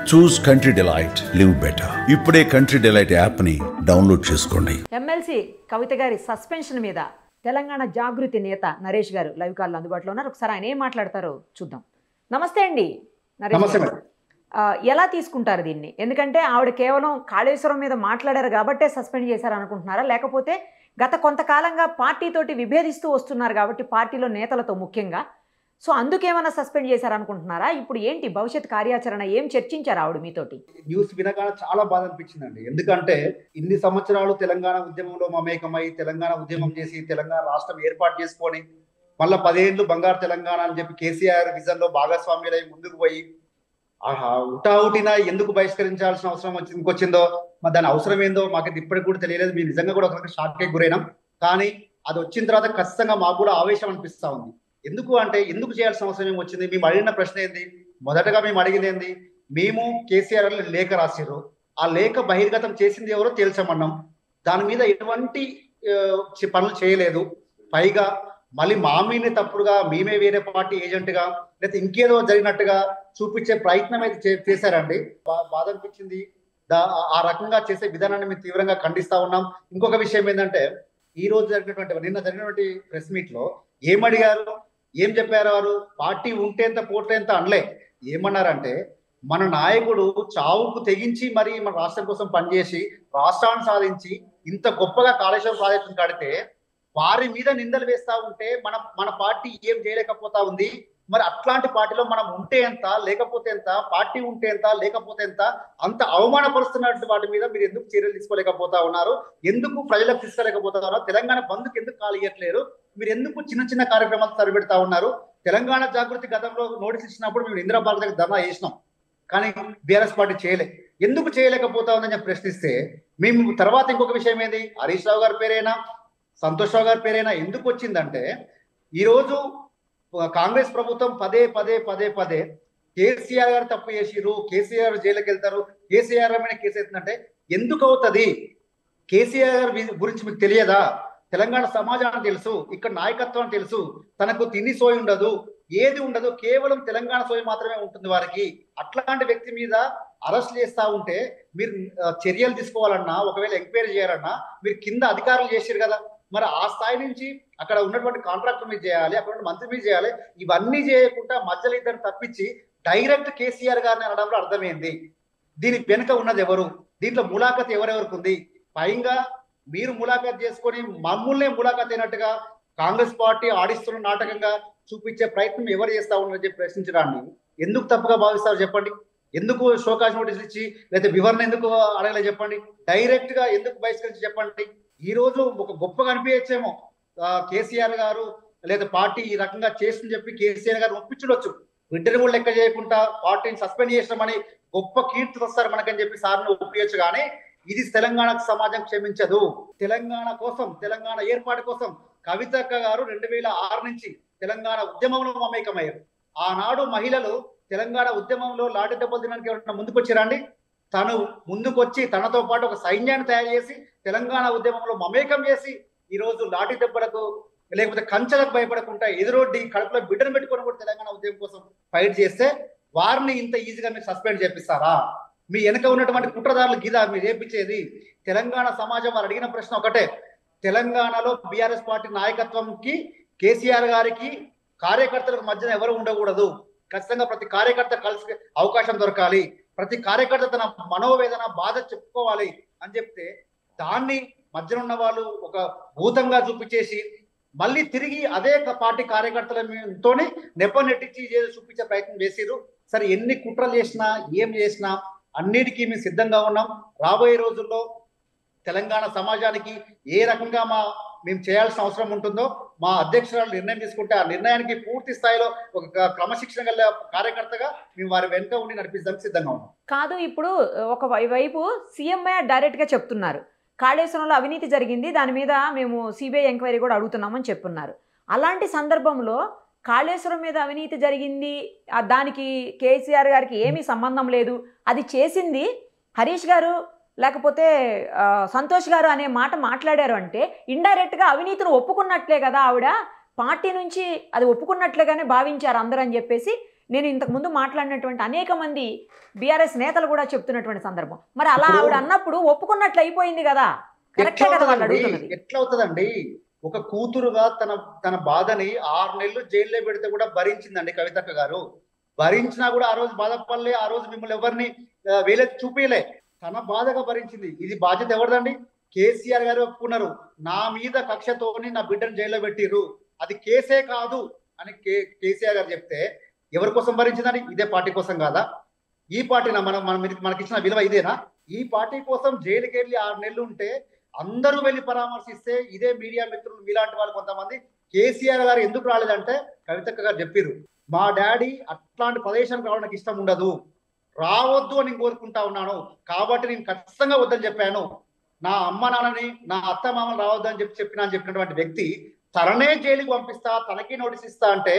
చూస్ country delight, live better. ఇప్పుడే country delight app ని download చేసుకోండి. ఎమ్మెల్సీ కవిత గారి సస్పెన్షన్ మీద తెలంగాణ జాగృతి నేత నరేష్ గారు లైవ్ కాల్ అందుబాటులో ఉన్నారు. ఒకసారి ఆయన ఏం మాట్లాడతారో చూద్దాం. నమస్తే అండి నరేష్ గారు. ఎలా తీసుకుంటారు దీన్ని? ఎందుకంటే ఆవిడ కేవలం కాళేశ్వరం మీద మాట్లాడారు కాబట్టే సస్పెండ్ చేశారు అనుకుంటున్నారా, లేకపోతే గత కొంతకాలంగా పార్టీతోటి విభేదిస్తూ వస్తున్నారు కాబట్టి పార్టీలో నేతలతో ముఖ్యంగా, సో అందుకేమైనా సస్పెండ్ చేశారు అనుకుంటున్నారా? ఇప్పుడు ఏంటి భవిష్యత్ కార్యాచరణ, ఏం చర్చించారు ఆవిడ మీతోటి? న్యూస్ వినగానే చాలా బాధ అనిపించిందండి. ఎందుకంటే ఇన్ని సంవత్సరాలు తెలంగాణ ఉద్యమంలో మమేకమై తెలంగాణ ఉద్యమం చేసి తెలంగాణ రాష్ట్రం ఏర్పాటు చేసుకొని మళ్ళీ 10 ఏళ్ళు బంగారు తెలంగాణ అని చెప్పి కేసీఆర్ విజన్ లో భాగస్వామ్యులై ముందుకు పోయి ఉటావుటిన ఎందుకు బహిష్కరించాల్సిన అవసరం ఇంకొచ్చిందో, మరి దాని అవసరం ఏందో మాకు ఇప్పటికి కూడా తెలియలేదు. మీరు నిజంగా కూడా ఒక షాక్కి గురైనాం. కానీ అది వచ్చిన తర్వాత ఖచ్చితంగా మాకు కూడా ఆవేశం అనిపిస్తా ఉంది. ఎందుకు అంటే ఎందుకు చేయాల్సిన అవసరం ఏమి వచ్చింది? మేము అడిగిన ప్రశ్న ఏంది? మొదటగా మేము అడిగింది ఏంది? మేము కేసీఆర్ లేఖ రాసిర్రు, ఆ లేఖ బహిర్గతం చేసింది ఎవరో తేల్చమన్నాం. దాని మీద ఎటువంటి పనులు చేయలేదు. పైగా మళ్ళీ మా మీనే తప్పుడుగా మేమే వేరే పార్టీ ఏజెంట్గా లేకపోతే ఇంకేదో జరిగినట్టుగా చూపించే ప్రయత్నం అయితే చేశారండి. బాధ అనిపించింది. ఆ రకంగా చేసే విధానాన్ని మేము తీవ్రంగా ఖండిస్తా ఉన్నాం. ఇంకొక విషయం ఏంటంటే ఈ రోజు నిన్న జరిగినటువంటి ప్రెస్ మీట్ లో ఏమడిగారు, ఏం చెప్పారు? వారు పార్టీ ఉంటేంత పోటేంత అనలే. ఏమన్నారంటే మన నాయకుడు చావుకు తెగించి మరి మన రాష్ట్రం కోసం పనిచేసి రాష్ట్రాన్ని సాధించి ఇంత గొప్పగా కాళేశ్వరం ప్రాజెక్టును కడితే వారి మీద నిందలు వేస్తా ఉంటే మన పార్టీ ఏం చేయలేకపోతా ఉంది. మరి అట్లాంటి పార్టీలో మనం ఉంటే ఎంత లేకపోతే ఎంత, పార్టీ ఉంటే ఎంత లేకపోతే ఎంత, అంత అవమానపరుస్తున్నట్టు వాటి మీద మీరు ఎందుకు చర్యలు తీసుకోలేకపోతా ఉన్నారు? ఎందుకు ప్రజలకు తీసుకోలేకపోతా ఉన్నారు? తెలంగాణ బంద్కు ఎందుకు కాలియట్లేరు? మీరు ఎందుకు చిన్న చిన్న కార్యక్రమాలు సరిపెడతా ఉన్నారు? తెలంగాణ జాగృతి గతంలో నోటీస్ ఇచ్చినప్పుడు మేము ఇందిరాపార్క్ దగ్గర ధర్నా చేసినాం, కానీ బీఆర్ఎస్ పార్టీ ఎందుకు చేయలేకపోతా ఉందని చెప్పి ప్రశ్నిస్తే మేము తర్వాత ఇంకొక విషయం ఏంది, హరీష్ రావు గారి పేరైనా సంతోష్ రావు గారి పేరైనా ఎందుకు వచ్చిందంటే ఈరోజు కాంగ్రెస్ ప్రభుత్వం పదే కేసీఆర్ గారు తప్పు చేసిరు, కేసీఆర్ జైలుకి వెళ్తారు, కేసీఆర్ మీద కేసు అవుతుందంటే ఎందుకు అవుతుంది? కేసీఆర్ గారి గురించి మీకు తెలియదా? తెలంగాణ సమాజానికి తెలుసు, ఇక్కడ నాయకత్వం తెలుసు, తనకు తిని సోయి ఉండదు, ఏది ఉండదు, కేవలం తెలంగాణ సోయి మాత్రమే ఉంటుంది వారికి. అట్లాంటి వ్యక్తి మీద అరెస్ట్ చేస్తా ఉంటే మీరు చర్యలు తీసుకోవాలన్నా, ఒకవేళ ఎంక్వైరీ చేయాలన్నా మీరు కింద అధికారులు చేసిరు కదా, మరి ఆ స్థాయి నుంచి అక్కడ ఉన్నటువంటి కాంట్రాక్టర్ మీద చేయాలి, అక్కడ మంత్రి మీద చేయాలి. ఇవన్నీ చేయకుండా మధ్యలో ఇద్దరు తప్పించి డైరెక్ట్ కేసీఆర్ గారిని అనడంలో అర్థమైంది. దీని వెనుక ఉన్నది ఎవరు? దీంట్లో ములాఖత్ ఎవరెవరికి ఉంది? పైగా మీరు ములాఖత్ చేసుకొని మమ్మల్నే ములాఖత్ అయినట్టుగా కాంగ్రెస్ పార్టీ ఆడిస్తున్న నాటకంగా చూపించే ప్రయత్నం ఎవరు చేస్తా ఉన్నారని చెప్పి ప్రశ్నించడాన్ని ఎందుకు తప్పుగా భావిస్తారు చెప్పండి? ఎందుకు షోకాజ్ నోటీసులు ఇచ్చి లేదా వివరణ ఎందుకు అడగలే చెప్పండి? డైరెక్ట్ గా ఎందుకు బహిష్కరించి చెప్పండి? ఈ రోజు ఒక గొప్పగా అనిపించేమో కేసీఆర్ గారు లేదా పార్టీ ఈ రకంగా చేస్తుందని చెప్పి కేసీఆర్ గారు ఒప్పించవచ్చు. బిడ్డను కూడా లెక్క చేయకుండా పార్టీని సస్పెండ్ చేసినామని గొప్ప కీర్తి వస్తారు మనకని చెప్పి సార్ని ఒప్పించచ్చు. కానీ ఇది తెలంగాణ సమాజం క్షమించదు. తెలంగాణ కోసం, తెలంగాణ ఏర్పాటు కోసం కవితక్క గారు 2006 నుంచి తెలంగాణ ఉద్యమంలో మమేకమయ్యారు. ఆనాడు మహిళలు తెలంగాణ ఉద్యమంలో లాఠీ దెబ్బలు తినడానికి ఎవరైనా ముందుకొచ్చారండి? తను ముందుకొచ్చి తనతో పాటు ఒక సైన్యాన్ని తయారు చేసి తెలంగాణ ఉద్యమంలో మమేకం చేసి ఈరోజు లాఠీ దెబ్బలకు లేకపోతే కంచెలకు భయపడకుండా ఎదురొడ్డి కడుపులో బిడ్డను పెట్టుకొని కూడా తెలంగాణ ఉద్యమం కోసం ఫైట్ చేస్తే వారిని ఇంత ఈజీగా మీరు సస్పెండ్ చేపిస్తారా? మీ వెనక ఉన్నటువంటి కుట్రదారులు గీదా మీరు చేపించేది? తెలంగాణ సమాజం వారు అడిగిన ప్రశ్న ఒకటే, తెలంగాణలో బీఆర్ఎస్ పార్టీ నాయకత్వంకి కేసీఆర్ గారికి కార్యకర్తలకు మధ్యన ఎవరు ఉండకూడదు. ఖచ్చితంగా ప్రతి కార్యకర్త కలిసి అవకాశం దొరకాలి, ప్రతి కార్యకర్త తన మనోవేదన బాధ చెప్పుకోవాలి అని చెప్తే దాన్ని మధ్యన ఉన్న వాళ్ళు ఒక భూతంగా చూపించేసి మళ్ళీ తిరిగి అదే పార్టీ కార్యకర్తలతోనే నెట్టించి చూపించే ప్రయత్నం చేసిరు. సరే ఎన్ని కుట్రలు చేసినా ఏం చేసినా అన్నిటికీ మేము సిద్ధంగా ఉన్నాం. రాబోయే రోజుల్లో తెలంగాణ సమాజానికి ఏ రకంగా మేము చేయాల్సిన అవసరం ఉంటుందో మా అధ్యక్షురాలు నిర్ణయం తీసుకుంటే ఆ నిర్ణయానికి పూర్తి స్థాయిలో ఒక క్రమశిక్షణ గల కార్యకర్తగా మేము వారి వెనుక ఉండి నడిపించడానికి సిద్ధంగా ఉన్నాం. కాదు, ఇప్పుడు ఒక వైపు సీఎంఐ డైరెక్ట్ గా చెప్తున్నారు కాళేశ్వరంలో అవినీతి జరిగింది, దాని మీద మేము సిబిఐ ఎంక్వైరీ కూడా అడుగుతున్నామని చెప్తున్నారు. అలాంటి సందర్భంలో కాళేశ్వరం మీద అవినీతి జరిగింది, దానికి కేసీఆర్ గారికి ఏమీ సంబంధం లేదు, అది చేసింది హరీష్ గారు లేకపోతే సంతోష్ గారు అనే మాట మాట్లాడారు అంటే ఇండైరెక్ట్గా అవినీతిని ఒప్పుకున్నట్లే కదా ఆవిడ. పార్టీ నుంచి అది ఒప్పుకున్నట్లుగానే భావించారు అందరూ అని చెప్పేసి నేను ఇంతకు ముందు మాట్లాడినటువంటి అనేక మంది బీఆర్ఎస్ నేతలు కూడా చెప్తున్నటువంటి సందర్భం. మరి అలా ఆవిడ అన్నప్పుడు ఒప్పుకున్నట్లు అయిపోయింది కదా, కరెక్టే కదా వాళ్ళు అడుగుతున్నది. ఎట్లా అవుతుందండి? ఒక కూతురుగా తన బాధని 6 నెలలు జైల్లో పెడితే కూడా భరించిందండి కవితక్క గారు. భరించినా కూడా ఆ రోజు బాధపడలే, ఆ రోజు మిమ్మల్ని ఎవరిని వేలెత్తి చూపించలే, తన బాధగా భరించింది. ఇది బాధ్యత ఎవరిదండి? కేసీఆర్ గారు ఒప్పుకున్నారు, నా మీద కక్షతోని నా బిడ్డను జైల్లో పెట్టిర్రు, అది కేసే కాదు అని కేసీఆర్ గారు చెప్తే ఎవరి కోసం భరించిందని? ఇదే పార్టీ కోసం కాదా? ఈ పార్టీనా మనకిచ్చిన విలువ ఇదేనా? ఈ పార్టీ కోసం జైలుకి వెళ్ళి 6 నెలలు ఉంటే అందరూ వెళ్ళి పరామర్శిస్తే ఇదే మీడియా మిత్రులు మీలాంటి వాళ్ళు కొంతమంది కేసీఆర్ గారు ఎందుకు రాలేదంటే కవితక్క గారు చెప్పిర్రు, మా డాడీ అట్లాంటి ప్రదేశానికి రావడానికి ఇష్టం ఉండదు, రావద్దు అని కోరుకుంటా ఉన్నాను, కాబట్టి నేను ఖచ్చితంగా వద్దని చెప్పాను, నా అమ్మ నాన్నని నా అత్త మామని రావద్దు అని చెప్పినటువంటి వ్యక్తి తననే జైలుకి పంపిస్తా, తనకి నోటీస్ ఇస్తా అంటే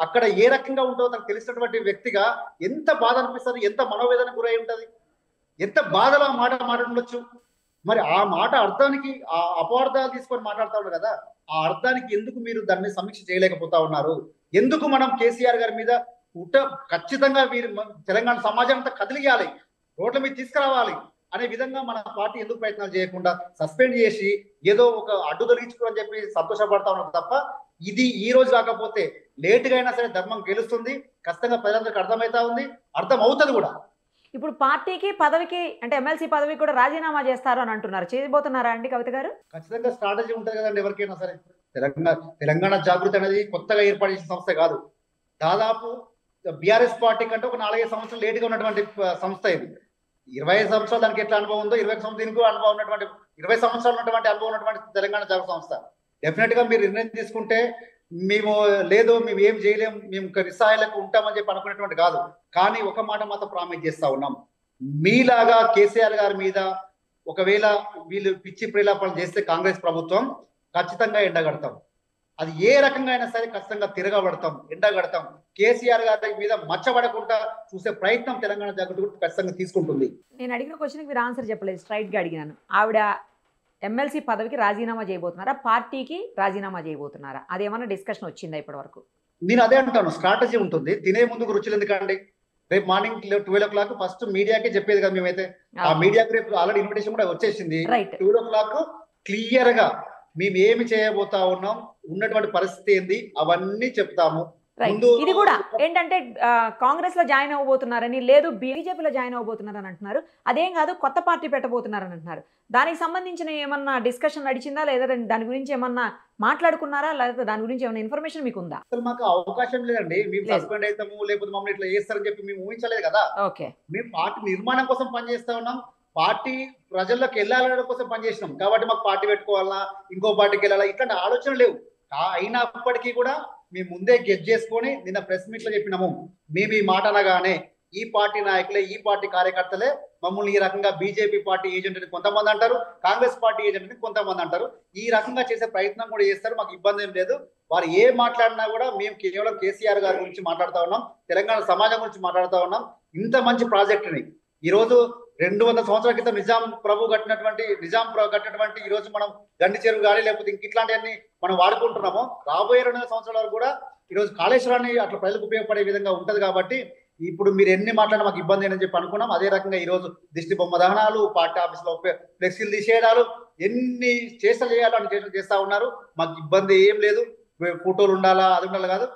అక్కడ ఏ రకంగా ఉంటుందో తనకు తెలిసినటువంటి వ్యక్తిగా ఎంత బాధ అనిపిస్తుంది, ఎంత మనోవేదన గురై ఉంటది, ఎంత బాధలో ఆ మాట మాట్లాడవచ్చు. మరి ఆ మాట అర్థానికి ఆ అపార్థాలు తీసుకొని మాట్లాడుతూ ఉన్నారు కదా, ఆ అర్థానికి ఎందుకు మీరు దాన్ని సమీక్ష చేయలేకపోతా ఉన్నారు? ఎందుకు మనం కేసీఆర్ గారి మీద ఖచ్చితంగా వీరు తెలంగాణ సమాజం అంతా కదిలియాలి, రోడ్ల మీద తీసుకురావాలి అనే విధంగా మన పార్టీ ఎందుకు ప్రయత్నాలు చేయకుండా సస్పెండ్ చేసి ఏదో ఒక అడ్డు తొలగించుకోని చెప్పి సంతోషపడతా ఉన్నారు తప్ప, ఇది ఈ రోజు కాకపోతే లేటుగా అయినా సరే ధర్మం గెలుస్తుంది, ఖచ్చితంగా ప్రజలందరికీ అర్థమవుతా ఉంది, అర్థం అవుతుంది కూడా. ఇప్పుడు పార్టీకి పదవికి అంటే ఎమ్మెల్సీ పదవికి కూడా రాజీనామా చేస్తారు అని అంటున్నారు, చేయబోతున్నారా అండి కవిత గారు? ఖచ్చితంగా స్ట్రాటజీ ఉంటుంది కదండి ఎవరికైనా సరే. తెలంగాణ జాగృతి అనేది కొత్తగా ఏర్పాటు చేసిన సంస్థ కాదు, దాదాపు బీఆర్ఎస్ పార్టీ కంటే ఒక 4-5 సంవత్సరాలు లేటుగా ఉన్నటువంటి సంస్థ ఇది. 25 సంవత్సరాలు దానికి ఎట్లా అనుభవం ఉందో 20 సంవత్సరాలు అనుభవం ఉన్నటువంటి 20 సంవత్సరాలు ఉన్నటువంటి అనుభవం ఉన్నటువంటి తెలంగాణ జాగృతి సంస్థ. డెఫినెట్ గా మీరు నిర్ణయం తీసుకుంటే మేము లేదు మేము ఏం చేయలేము, మేము నిస్సహాయాలకు ఉంటామని చెప్పి అనుకునేటువంటి కాదు. కానీ ఒక మాట మాత్రం ప్రామిస్ చేస్తా ఉన్నాం, మీలాగా కేసీఆర్ గారి మీద ఒకవేళ వీళ్ళు పిచ్చి ప్రేలాపనలు చేస్తే కాంగ్రెస్ ప్రభుత్వం ఖచ్చితంగా ఎండగడతాం, అది ఏ రకంగా అయినా సరే ఖచ్చితంగా తిరగబడతాం, ఎండగడతాం. కేసీఆర్ గారి మీద మచ్చబడకుండా చూసే ప్రయత్నం తెలంగాణ జాగృతి ఖచ్చితంగా తీసుకుంటుంది. నేను అడిగిన క్వశ్చన్కి మీరు ఆన్సర్ చెప్పలేదు, స్ట్రైట్ గా అడిగినాను. ఆవిడ ఎమ్మెల్సీ పదవికి రాజీనామా చేయబోతున్నారా, పార్టీకి రాజీనామా చేయబోతున్నారా? అదేమన్నా డిస్కషన్ వచ్చిందా ఇప్పటి వరకు? నేను అదే అంటాను, స్ట్రాటజీ ఉంటుంది. తినే ముందుకు రుచులు ఎందుకండి? రేపు మార్నింగ్ 12 o'clock ఫస్ట్ మీడియాకే చెప్పేది కదా మేమైతే. ఆ మీడియాకి రేపు ఆల్రెడీ ఇన్విటేషన్ కూడా వచ్చేసింది. 12 o'clock క్లియర్ గా మేము ఏమి చేయబోతా ఉన్నాం, ఉన్నటువంటి పరిస్థితి ఏంది అవన్నీ చెప్తాము. ఇది కూడా ఏంటంటే కాంగ్రెస్ లో జాయిన్ అవ్వబోతున్నారని, లేదు బీజేపీలో జాయిన్ అవ్వబోతున్నారని అంటున్నారు. అదేం కాదు కొత్త పార్టీ పెట్టబోతున్నారని అంటున్నారు. దానికి సంబంధించిన ఏమన్నా డిస్కషన్ నడిచిందా, లేదా దాని గురించి ఏమన్నా మాట్లాడుకున్నారా, లేదా దాని గురించి ఏమైనా ఇన్ఫర్మేషన్ మీకు ఉందా? అసలు మాకు అవకాశం లేదండి, మేము సస్పెండ్ అవుతాము లేకపోతే మమ్మల్ని ఇట్లా చేస్తారని చెప్పి మేము ఊహించలేదు కదా. ఓకే, మేము పార్టీ నిర్మాణం కోసం పనిచేస్తా ఉన్నాం, పార్టీ ప్రజల్లోకి వెళ్ళాలనే కోసం పనిచేసినాం కాబట్టి మాకు పార్టీ పెట్టుకోవాలా, ఇంకో పార్టీకి వెళ్ళాలా ఇట్లాంటి ఆలోచన లేవు. అయినప్పటికీ కూడా మేము ముందే గెట్ చేసుకొని నిన్న ప్రెస్ మీట్ లో చెప్పినాము, మేము ఈ మాట అనగానే ఈ పార్టీ నాయకులే, ఈ పార్టీ కార్యకర్తలే మమ్మల్ని ఈ రకంగా బీజేపీ పార్టీ ఏజెంట్ అని కొంతమంది అంటారు, కాంగ్రెస్ పార్టీ ఏజెంట్ అని కొంతమంది అంటారు. ఈ రకంగా చేసే ప్రయత్నం కూడా చేస్తారు, మాకు ఇబ్బంది ఏం లేదు. వారు ఏ మాట్లాడినా కూడా మేము కేవలం కేసీఆర్ గారి గురించి మాట్లాడుతూ ఉన్నాం, తెలంగాణ సమాజం గురించి మాట్లాడుతూ ఉన్నాం. ఇంత మంచి ప్రాజెక్టుని ఈరోజు 200 సంవత్సరాల క్రితం నిజాం కట్టినటువంటి ఈ రోజు మనం గండి చెరువు కానీ లేకపోతే ఇంక ఇట్లాంటివన్నీ మనం వాడుకుంటున్నాము. రాబోయే 200 సంవత్సరాల వరకు కూడా ఈరోజు కాళేశ్వరాన్ని అట్లా ప్రజలకు ఉపయోగపడే విధంగా ఉంటది. కాబట్టి ఇప్పుడు మీరు ఎన్ని మాట్లాడినా మాకు ఇబ్బంది అని చెప్పి అనుకున్నాం. అదే రకంగా ఈ రోజు దిష్టి బొమ్మ దహనాలు, పార్టీ ఆఫీస్ లో ఫ్లెక్సీలు తీసేయడాలు, ఎన్ని చేష్టలు చేయాలో అన్ని చేష్టలు చేస్తా ఉన్నారు. మాకు ఇబ్బంది ఏం లేదు, ఫోటోలు ఉండాలా అది ఉండాలి కాదు.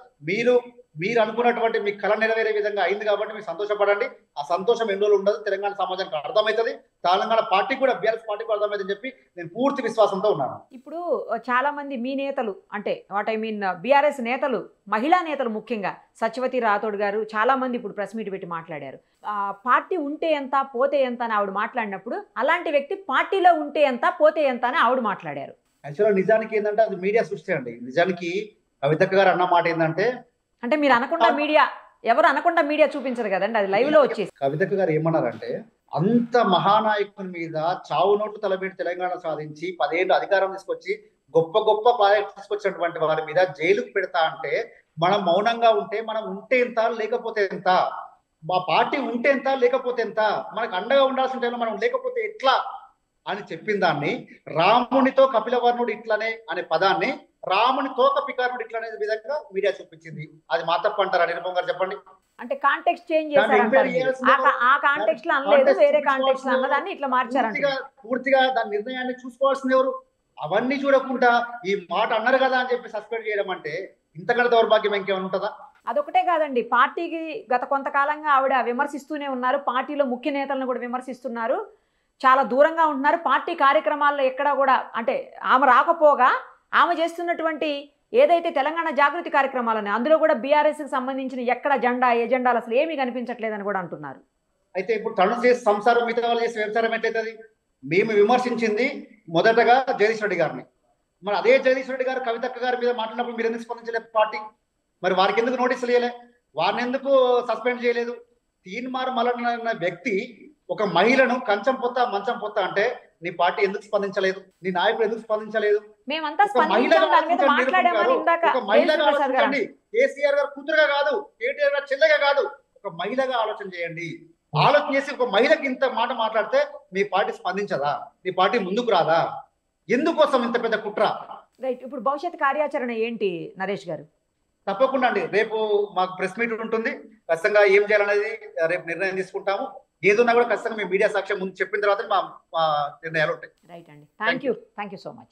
మీరు అనుకున్నటువంటి మీ కళ నెరవేరే విధంగా అయింది కాబట్టి మీరు సంతోషపడండి. ఆ సంతోషం ఎన్ని రోజులు ఉండదు, తెలంగాణ సమాజానికి అర్థమవుతుంది, తెలంగాణ పార్టీ కూడా బీఆర్ఎస్ పార్టీ కూడా అర్థమవుతుందని చెప్పి నేను పూర్తి విశ్వాసంతో ఉన్నాను. ఇప్పుడు చాలా మంది మీ నేతలు అంటే బీఆర్ఎస్ నేతలు, మహిళా నేతలు ముఖ్యంగా సత్యవతి రాథోడ్ గారు చాలా మంది ఇప్పుడు ప్రెస్ మీట్ పెట్టి మాట్లాడారు. పార్టీ ఉంటే ఎంత పోతే ఎంత అని ఆవిడ మాట్లాడినప్పుడు, అలాంటి వ్యక్తి పార్టీలో ఉంటే ఎంత పోతే ఎంత అని ఆవిడ మాట్లాడారు. యాక్చువల్గా నిజానికి ఏంటంటే అది మీడియా సృష్టి అండి. నిజానికి కవితక్క గారు అన్న మాట ఏంటంటే, అంటే మీరు అనకుండా మీడియా, ఎవరు అనకుండా మీడియా చూపించరు కదండి, అది లైవ్ లో వచ్చేసి. కవితక్క గారు ఏమన్నారంటే, అంత మహానాయకుని మీద చావు నోటు తలబెట్టి తెలంగాణ సాధించి 10 ఏళ్ళు అధికారం తీసుకొచ్చి గొప్ప గొప్ప ప్రాజెక్ట్ తీసుకొచ్చినటువంటి వారి మీద జైలుకు పెడతా అంటే మనం మౌనంగా ఉంటే, మనం ఉంటే ఎంత లేకపోతే ఎంత, మా పార్టీ ఉంటే ఎంత లేకపోతే ఎంత, మనకు అండగా ఉండాల్సిన టైంలో మనం లేకపోతే ఎట్లా అని చెప్పిన దాన్ని, రామునితో కపిలవర్ణుడు ఇట్లనే అనే పదాన్ని రాముని తోక పికారుడు ఇట్లా అనే విధంగా మీడియా చూపించింది. అది మా తప్పు అంటారా? నిరుపం గారు చెప్పండి. అంటే కాంటెక్స్ట్ చేంజ్ దాన్ని చేశారు ఎంక్వైరీ అంటారు మీరు. చేయాల్సింది ఎవరు? ఆ కాంటెక్స్ట్ లో అనలేదు, కాంటెక్స్ట్ వేరే కాంటెక్స్ట్ చూపించుకోవాల్సింది ఎవరు? అన్నదాన్ని ఇట్లా మార్చారంట. పూర్తిగా దాని నిర్ణయాన్ని చూసుకోవాల్సింది ఎవరు? అవన్నీ చూడకుండా ఈ మాట అన్నారు కదా అని చెప్పి సస్పెండ్ చేయడం అంటే ఇంతకంటే దౌర్భాగ్యం ఇంకేమైనా ఉంటుందా? అదొకటే కాదండి, పార్టీకి గత కొంతకాలంగా ఆవిడ విమర్శిస్తూనే ఉన్నారు, పార్టీలో ముఖ్య నేతలను కూడా విమర్శిస్తున్నారు, చాలా దూరంగా ఉంటున్నారు, పార్టీ కార్యక్రమాల్లో ఎక్కడా కూడా అంటే ఆమె రాకపోగా ఆమె చేస్తున్నటువంటి ఏదైతే తెలంగాణ జాగృతి కార్యక్రమాలు ఉన్నాయి అందులో కూడా బీఆర్ఎస్కి సంబంధించిన ఎక్కడ ఎజెండాలు అసలు ఏమీ కనిపించట్లేదని కూడా అంటున్నారు. అయితే ఇప్పుడు తను చేసి సంసారం మిగతా వాళ్ళు చేసి వ్యవసాయం ఎట్లయితుంది? మేము విమర్శించింది మొదటగా జగదీష్ రెడ్డి గారిని. మరి అదే జగదీష్ రెడ్డి గారు కవితక్క గారి మీద మాట్లాడినప్పుడు మీరు ఎందుకు స్పందించలేదు పార్టీ? మరి వారికి ఎందుకు నోటీసులు ఇవ్వలే? వారిని ఎందుకు సస్పెండ్ చేయలేదు? తీన్మార్ మల్లన్న అన్న వ్యక్తి ఒక మహిళను కంచం పొత్త మంచం పొత్త అంటే నీ పార్టీ ఎందుకు స్పందించలేదు? నీ నాయకుడు ఎందుకు స్పందించలేదు? మేమంతా ఒక మహిళగా స్పందించాం, దాని మీద ఆలోచించండి మాట్లాడామని ఇందాక ఒక మహిళగా ప్రసాద్ గారు ఆలోచించండి. కేసీఆర్ గారు కూతురుగా కాదు, కేటీఆర్ గారు చెల్లెగా కాదు, ఒక మహిళగా ఆలోచన చేయండి. ఆలోచన చేసి ఒక మహిళకి ఇంత మాట మాట్లాడితే మీ పార్టీ స్పందించదా? మీ పార్టీ ముందుకు రాదా? ఎందుకోసం ఇంత పెద్ద కుట్ర? రైట్. ఇప్పుడు భవిష్యత్ కార్యాచరణ ఏంటి నరేష్ గారు? తప్పకుండా అండి, రేపు మాకు ప్రెస్ మీట్ ఉంటుంది. ఖచ్చితంగా ఏం చేయాలనేది రేపు నిర్ణయం తీసుకుంటాము. ఏదున్నా కూడా ఖచ్చితంగా మేము మీడియా సాక్ష్యం ముందు చెప్పిన తర్వాత మా నిర్ణయాలు ఉంటాయి. రైట్ అండి, థ్యాంక్ యూ సో మచ్.